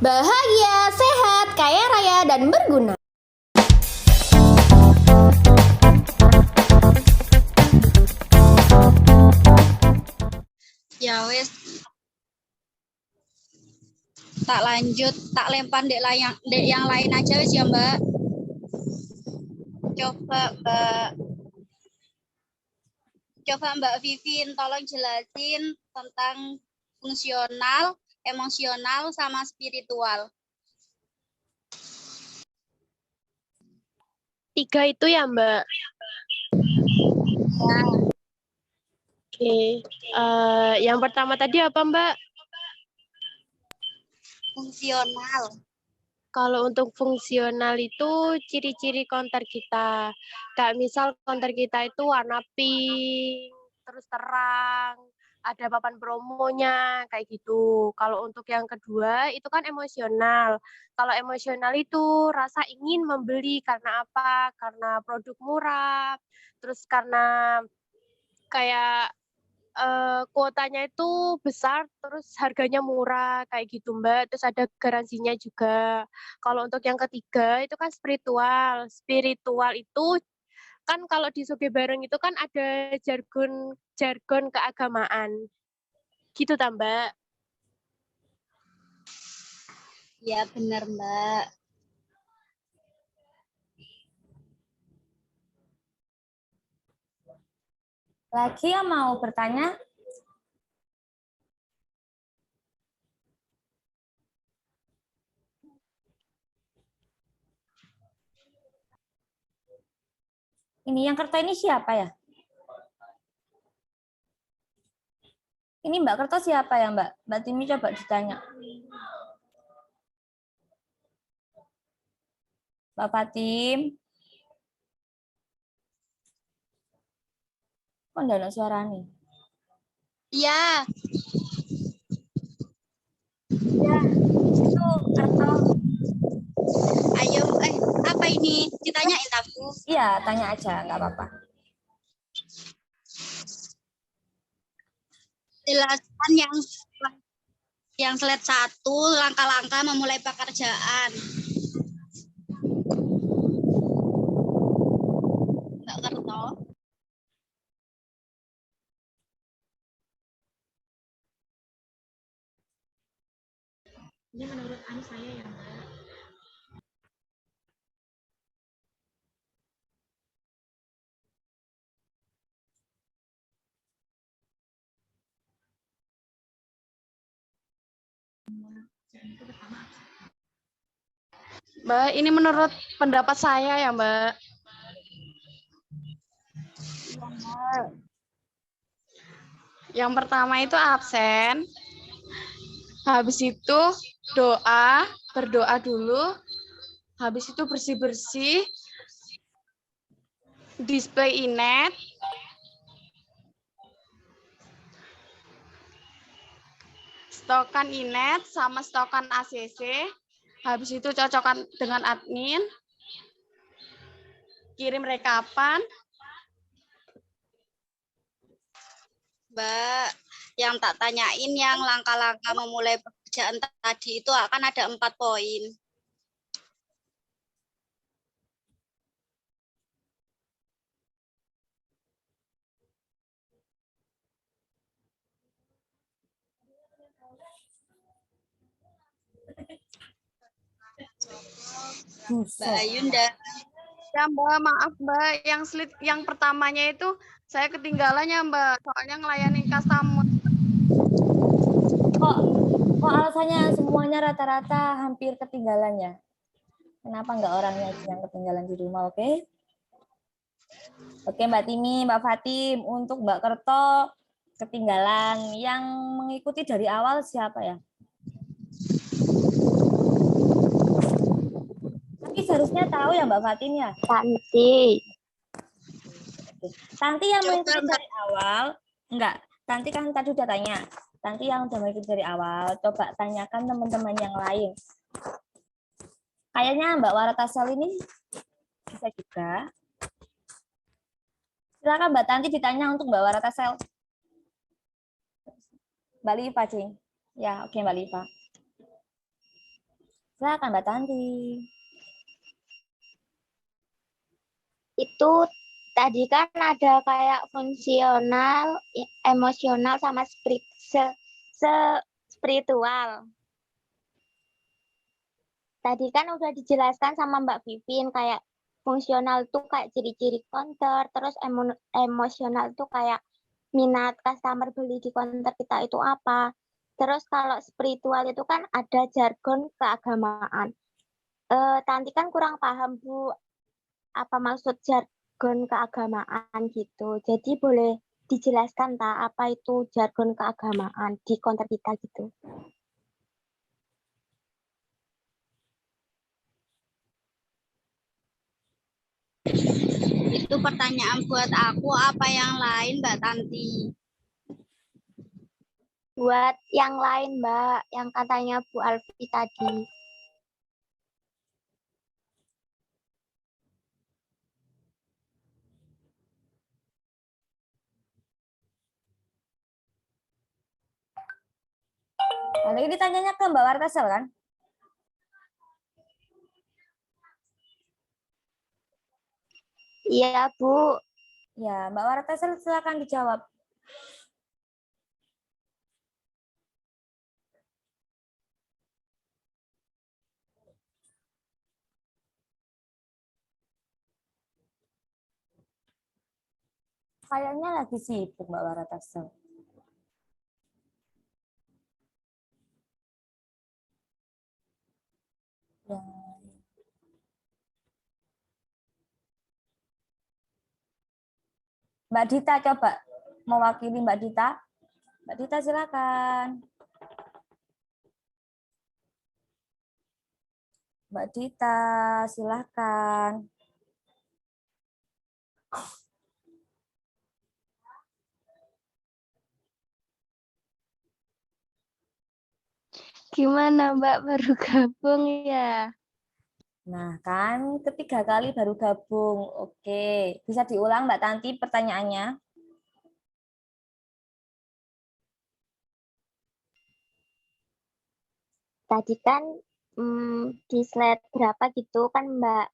Bahagia, sehat, kaya raya, dan berguna. Ya wes, tak lanjut, tak lempar dek yang lain aja wes ya Mbak. Coba Mbak Vivin tolong jelasin tentang fungsional, emosional, sama spiritual. 3 itu ya, Mbak? Ya, Oke. Yang pertama tadi apa, Mbak? fungsional. Kalau untuk fungsional itu ciri-ciri konter kita. Kayak misal konter kita itu warna pink, terus terang, ada papan promonya, kayak gitu. Kalau untuk yang kedua itu kan emosional. Kalau emosional itu rasa ingin membeli karena apa? Karena produk murah, terus karena kayak kuotanya itu besar, terus harganya murah, kayak gitu Mbak. Terus ada garansinya juga. Kalau untuk yang ketiga itu kan spiritual. Spiritual itu kan kalau di Soge Bareng itu kan ada jargon keagamaan. Gitu ta Mbak? Ya benar Mbak. Lagi yang mau bertanya? Ini yang Kerto ini siapa ya? Ini Mbak Kerto siapa ya Mbak? Mbak Timi coba ditanya. Mbak Fatim. Kok enggak ada suara nih? Ya, Ya, itu Kerto. ayo apa ini? Ditanyain aku. Iya, tanya aja, nggak apa-apa. Jelaskan yang slide 1, langkah-langkah memulai pekerjaan. Mbak Kerto. Ini menurut saya ya Mbak. Mbak, ini menurut pendapat saya ya, Mbak. Yang pertama itu absen. Habis itu berdoa dulu. Habis itu bersih-bersih. Display inet. Stokan inet sama stokan ACC. Habis itu cocokkan dengan admin. Kirim rekapan. Mbak, yang tak tanyain yang langkah-langkah memulai pekerjaan tadi itu akan ada 4 poin. Mbak Ayunda. Ya Mbak, maaf Mbak, yang pertamanya itu saya ketinggalannya Mbak, soalnya ngelayanin customer. Kok alasannya semuanya rata-rata hampir ketinggalan ya? Kenapa nggak orangnya yang ketinggalan di rumah, oke? Oke Mbak Timi, Mbak Fatim, untuk Mbak Kerto ketinggalan. Yang mengikuti dari awal siapa ya? Tapi seharusnya tahu ya Mbak Fatim ya? Tanti. Tanti yang Coba, mengikuti Mbak. dari awal, enggak. Tanti kan tadi udah tanya. Tanti yang udah mengikuti dari awal, coba tanyakan teman-teman yang lain. Kayaknya Mbak Waratasel ini bisa juga. Silakan Mbak Tanti ditanya untuk Mbak Waratasel. Mbak Liva, Cing. Ya, oke Mbak Liva. Silakan Mbak Tanti. Itu tadi kan ada kayak fungsional, emosional sama spiritual. Tadi kan udah dijelaskan sama Mbak Vivin kayak fungsional tuh kayak ciri-ciri counter, terus emosional tuh kayak minat customer beli di counter kita itu apa. Terus kalau spiritual itu kan ada jargon keagamaan. Tanti kan kurang paham Bu, apa maksud jargon keagamaan gitu. Jadi boleh dijelaskan tak apa itu jargon keagamaan di counter kita gitu. Itu pertanyaan buat aku, apa yang lain Mbak Tanti? Buat yang lain Mbak, yang katanya Bu Alfi tadi. Nah, ini tanyanya ke Mbak Wartasel kan? Iya Bu. Ya, Mbak Wartasel silakan dijawab. Kayaknya lagi sibuk Mbak Wartasel. Ya. Mbak Dita coba mewakili Mbak Dita. Mbak Dita silakan. Mbak Dita silakan. Gimana Mbak baru gabung ya? Nah, kan ketiga kali baru gabung. Oke, bisa diulang Mbak Tanti pertanyaannya? Tadi kan di slide berapa gitu kan Mbak,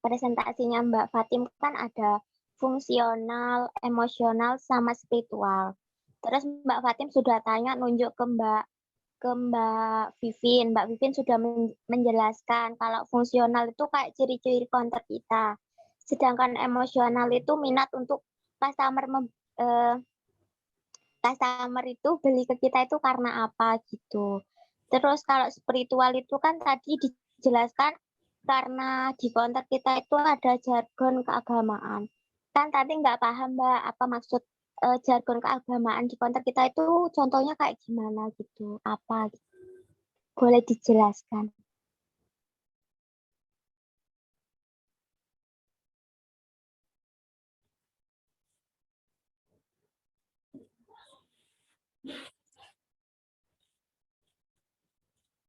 presentasinya Mbak Fatim kan ada fungsional, emosional, sama spiritual. Terus Mbak Fatim sudah tanya nunjuk ke Mbak Vivin. Mbak Vivin sudah menjelaskan kalau fungsional itu kayak ciri-ciri counter kita. Sedangkan emosional itu minat untuk customer customer itu beli ke kita itu karena apa gitu. Terus kalau spiritual itu kan tadi dijelaskan karena di counter kita itu ada jargon keagamaan. Kan tadi nggak paham Mbak apa maksud jargon keagamaan di counter kita itu contohnya kayak gimana gitu. Apa gitu. Boleh dijelaskan.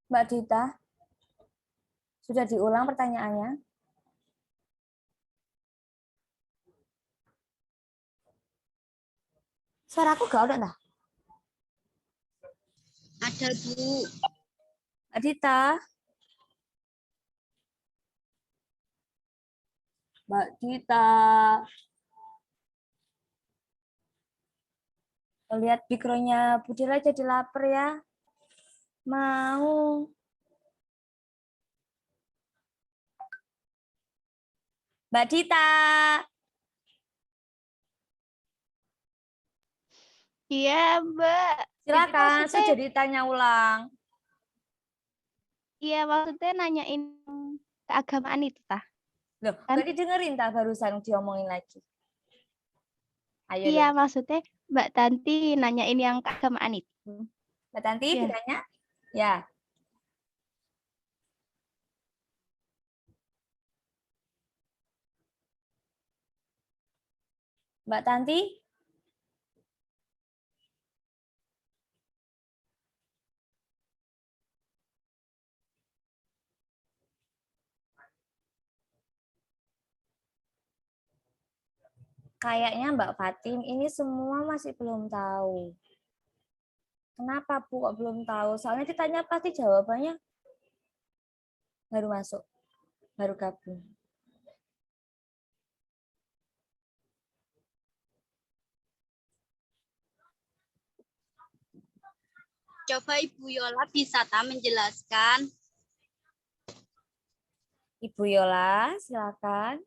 Mbak Dita, sudah diulang pertanyaannya? Suaraku gak ada dah. Ada Bu. Mbak Dita. Mbak Dita. Lihat mikronya Budira jadi lapar ya. Mau. Mbak Dita. Iya Mbak. Silakan, sudah ditanya ulang. Iya maksudnya nanyain keagamaan itu tah. Loh, Kan? gak didengerin tak barusan diomongin lagi. Ayo Iya dong. maksudnya Mbak Tanti nanyain yang keagamaan itu. Mbak Tanti Iya. ditanya? Ya. Mbak Tanti? Kayaknya Mbak Fatim ini semua masih belum tahu. Kenapa Bu kok belum tahu? Soalnya ditanya pasti jawabannya baru masuk, baru gabung. Coba Ibu Yola bisa menjelaskan. Ibu Yola, silakan.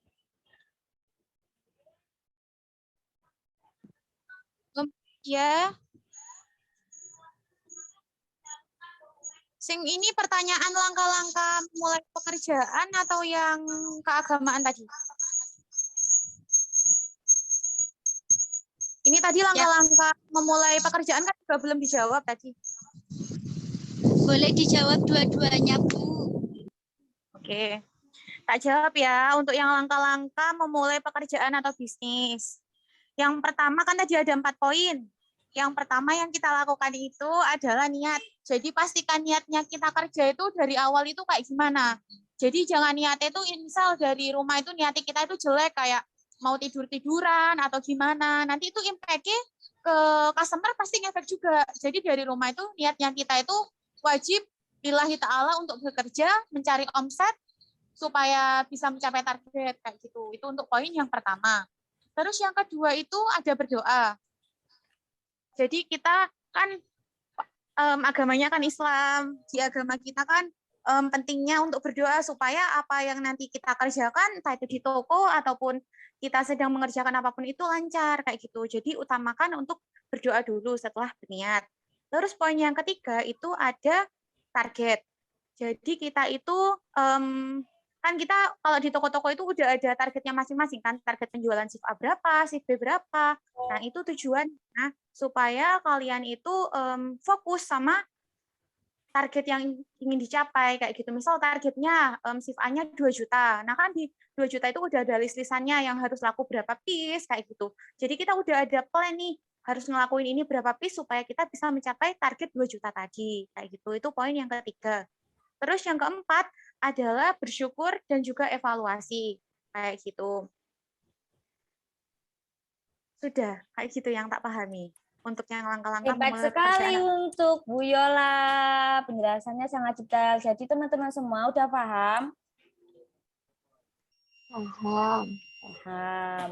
Ya. Sing ini pertanyaan langkah-langkah mulai pekerjaan atau yang keagamaan tadi? Ini tadi langkah-langkah memulai pekerjaan kan juga belum dijawab tadi. Boleh dijawab dua-duanya, Bu. Oke. Tak jawab ya, untuk yang langkah-langkah memulai pekerjaan atau bisnis. Yang pertama kan tadi ada 4 poin. Yang pertama yang kita lakukan itu adalah niat. Jadi pastikan niatnya kita kerja itu dari awal itu kayak gimana. Jadi jangan niatnya itu misal dari rumah itu niatnya kita itu jelek kayak mau tidur-tiduran atau gimana. Nanti itu impact-nya ke customer pasti ngefek juga. Jadi dari rumah itu niatnya kita itu wajib lillahi ta'ala untuk bekerja, mencari omset, supaya bisa mencapai target kayak gitu. Itu untuk poin yang pertama. Terus yang kedua itu ada berdoa. Jadi kita kan agamanya kan Islam. Di agama kita kan pentingnya untuk berdoa supaya apa yang nanti kita kerjakan, entah itu di toko ataupun kita sedang mengerjakan apapun itu lancar kayak gitu. Jadi utamakan untuk berdoa dulu setelah berniat. Terus poin yang ketiga itu ada target. Jadi kita itu kan kita kalau di toko-toko itu udah ada targetnya masing-masing kan, target penjualan shift A berapa, shift B berapa. Nah, itu tujuannya supaya kalian itu fokus sama target yang ingin dicapai kayak gitu. Misal targetnya shift A-nya 2 juta. Nah, kan di 2 juta itu udah ada list-listannya yang harus laku berapa piece kayak gitu. Jadi kita udah ada plan nih, harus ngelakuin ini berapa piece supaya kita bisa mencapai target 2 juta tadi kayak gitu. Itu poin yang ketiga. Terus yang keempat adalah bersyukur dan juga evaluasi kayak gitu. Sudah, kayak gitu yang tak pahami. Untuk yang langkah-langkah Hebat memulai sekali pekerjaan. untuk Bu Yola. Penjelasannya sangat detail. Jadi teman-teman semua udah paham? Paham. Paham.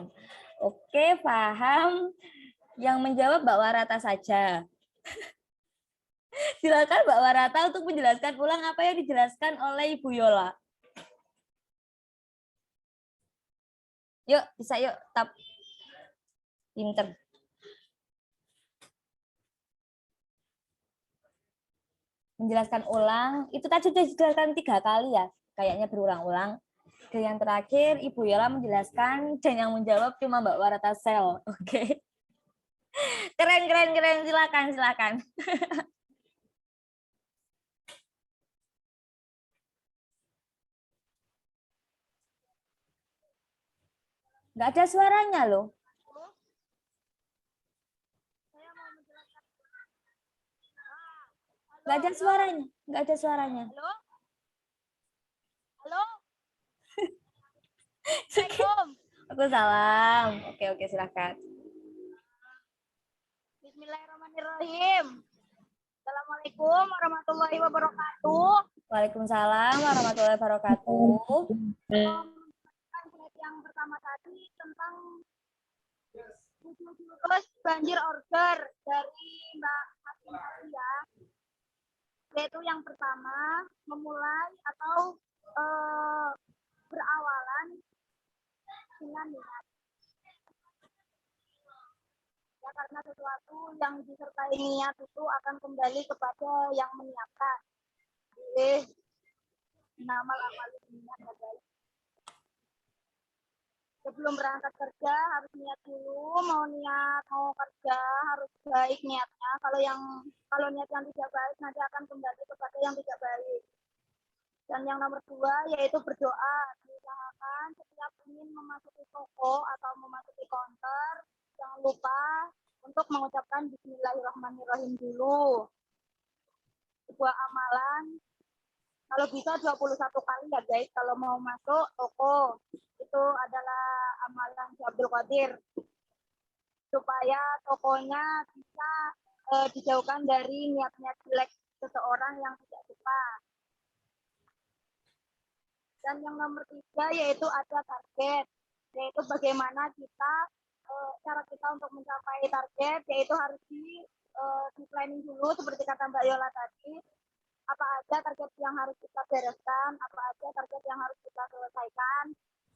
Oke, paham. Yang menjawab Mbak Warata saja. Silakan Mbak Warata untuk menjelaskan ulang apa yang dijelaskan oleh Ibu Yola. Yuk, bisa yuk. Tap. Pinter. Menjelaskan ulang. Itu tadi sudah dijelaskan 3 kali ya. Kayaknya berulang-ulang. Dan yang terakhir, Ibu Yola menjelaskan dan yang menjawab cuma Mbak Warata Sel. Oke. Keren, keren, keren. Silakan, silakan. Nggak ada suaranya loh. Nggak ada suaranya. Nggak ada suaranya. Halo? Halo? Assalamualaikum. Aku salam. Oke, silakan. Bismillahirrahmanirrahim. Assalamualaikum warahmatullahi wabarakatuh. Waalaikumsalam warahmatullahi wabarakatuh. Yang pertama tadi tentang terus banjir order dari Mbak Hasim ya. Yaitu yang pertama memulai atau berawalan dengan niat. Ya, karena sesuatu yang disertai niat itu akan kembali kepada yang meniatkan. Nama amal niat ya guys. Sebelum berangkat kerja harus niat dulu, mau kerja harus baik niatnya. Kalau niat yang tidak baik nanti akan kembali kepada yang tidak baik. Dan yang nomor 2 yaitu berdoa. Diusahakan setiap ingin memasuki toko atau memasuki counter, jangan lupa untuk mengucapkan Bismillahirrahmanirrahim dulu. Sebuah amalan, kalau bisa 21 kali ya guys, kalau mau masuk toko. Itu adalah amalan Abdul Qadir. Supaya tokonya bisa dijauhkan dari niat-niat jelek seseorang yang tidak tepat. Dan yang nomor 3 yaitu ada target, yaitu bagaimana kita cara kita untuk mencapai target, yaitu harus di planning dulu seperti kata Mbak Yola tadi. Apa aja target yang harus kita bereskan, apa aja target yang harus kita selesaikan,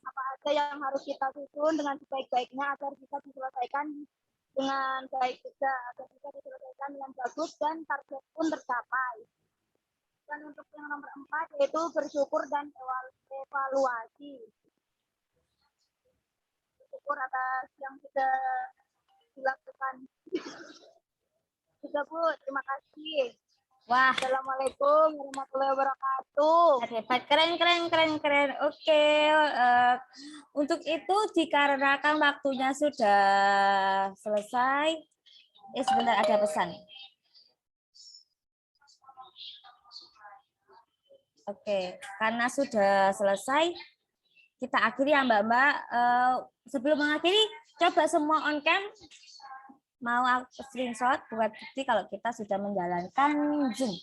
apa aja yang harus kita susun dengan sebaik-baiknya agar bisa diselesaikan dengan baik juga, agar bisa diselesaikan dengan bagus dan target pun tercapai. Dan untuk yang nomor 4 yaitu bersyukur dan evaluasi. Bersyukur atas yang sudah dilakukan. Sudah Bu, terima kasih. Wah, Assalamualaikum warahmatullahi wabarakatuh. hebat, keren. Oke, untuk itu dikarenakan waktunya sudah selesai. Sebentar, ada pesan. Oke, karena sudah selesai, kita akhiri ya Mbak-Mbak. Sebelum mengakhiri, coba semua on cam. Mau screenshot buat bukti kalau kita sudah menjalankan Zoom.